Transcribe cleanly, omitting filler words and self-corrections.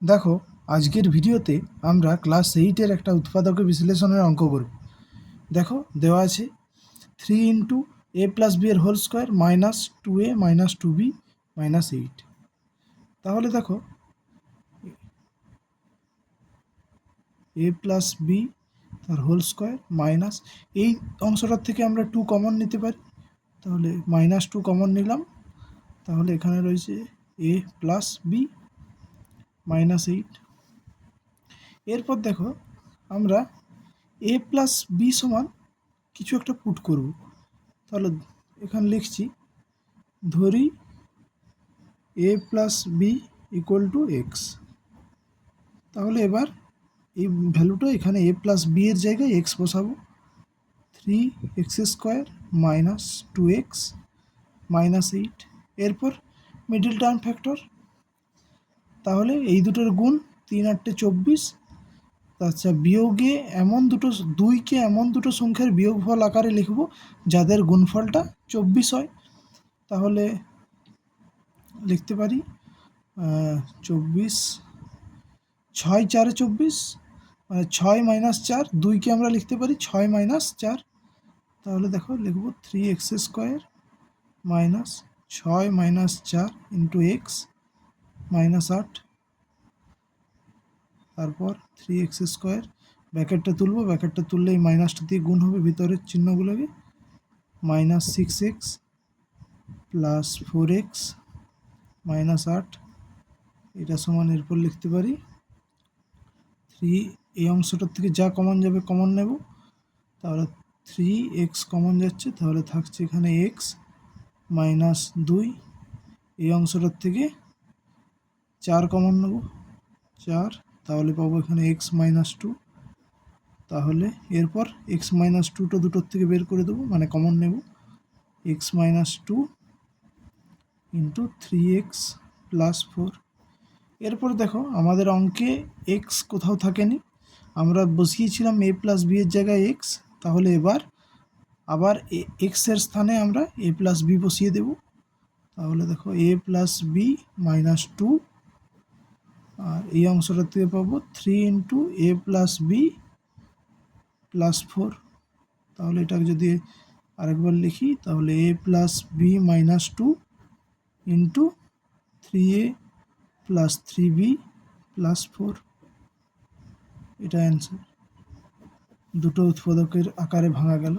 দেখো, আজকের ভিডিওতে আমরা ক্লাস 8-এর একটা উৎপাদক বিশ্লেষণের অঙ্ক করব। দেখো দেওয়া আছে 3 ইন্টু a প্লাস বি এর whole square minus 2a minus 2b minus 8। তাহলে দেখো a প্লাস বি তার হোল স্কোয়ার মাইনাস এই অংশটার থেকে আমরা 2 কমন নিতে পারি, তাহলে মাইনাস 2 কমন নিলাম, তাহলে এখানে রয়েছে a প্লাস বি মাইনাস 8। এরপর দেখো আমরা a প্লাস বি সমান কিছু একটা পুট করব। তাহলে এখানে লিখছি, ধরি a plus B equal to X. তাহলে এবার এই ভ্যালুটা এখানে a প্লাস বি এর জায়গায় এক্স বসাবো। 3x square minus 2x minus 8। এরপর মিডল টার্ম ফ্যাক্টর, তাহলে এই দুটোর গুণ 3 8 24। আচ্ছা, বিয়োগে এমন দুটো দুইকে এমন দুটো সংখ্যার বিয়োগফল আকারে লিখব যাদের গুণফলটা 24 হয়। তাহলে লিখতে পারি 24, 6 4 24, মানে 6 মাইনাস 4, দুইকে আমরা লিখতে পারি 6 মাইনাস 4। তাহলে দেখো লিখব 3x square minus 6 minus 4 into x minus 8। তারপর 3x স্কোয়ার, ব্র্যাকেটটা তুলবো, ব্র্যাকেটটা তুললে এই মাইনাসটা দিয়ে গুণ হবে ভিতরের চিহ্নগুলোকে, minus 6x plus 4x minus 8। এটা সমান এরপর লিখতে পারি 3, এই অংশটার থেকে যা কমন যাবে কমন নেব, তাহলে 3x কমন যাচ্ছে, তাহলে থাকছে এখানে x মাইনাস 2। এই অংশটার থেকে 4 কমন নেব, 4, তাহলে পাবো এখানে x মাইনাস 2। তাহলে এরপর x মাইনাস 2টা দুটোর থেকে বের করে দেবো, মানে কমন নেব, x minus 2 into 3x plus 4। এরপর দেখো আমাদের অঙ্কে x কোথাও থাকেনি, আমরা বসিয়েছিলাম a প্লাস বি এর জায়গায় x। তাহলে এবার আবার x এর স্থানে আমরা a প্লাস বি বসিয়ে দেব। তাহলে দেখো a প্লাস বি মাইনাস 2, আর এই অংশটার থেকে পাবো 3 into a plus B plus 4। তাহলে এটাকে যদি আরেকবার লিখি, তাহলে a plus B minus 2 into 3a plus 3b plus 4। এটা অ্যান্সার। দুটো উৎপাদকের আকারে ভাঙা গেল।